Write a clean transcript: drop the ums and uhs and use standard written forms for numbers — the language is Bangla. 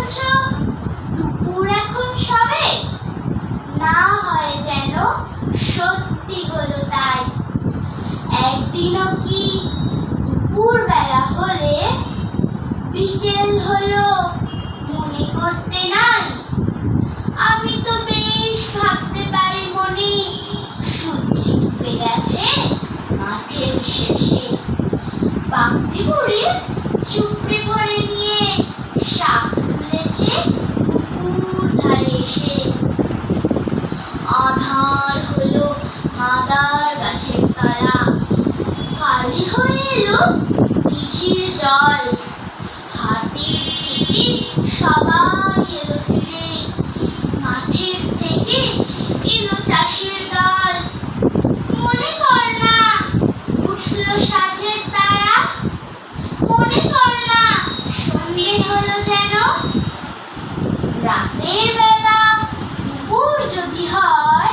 বলছো দুপুর এখন সবে? না হয় যেন সত্যি হলো তাই। একদিনও কি দুপুর বেলা হলে বিকেল হলো মনে করতে নাই? আমি তো বেশ ভাবতে পারি মনে, সূর্য ডুবে গেছে মাঠের শেষে। বাগদি বুড়ি চুপড়ে ভরে নিয়ে শাক তুলেছে পুকুর ধারে এসে। আধার হলো মাদার গাছের তলা, কালি হয়ে এলো দিঘির জল। হাটের থেকে সবাই এলো ফিরে, মাঠের থেকে এলো চাষের দল। মনে কর না উঠলো সাঁঝের তারা, মনে কর না সন্ধে হলো যেন। রাতের বেলা দুপুর যদি হয়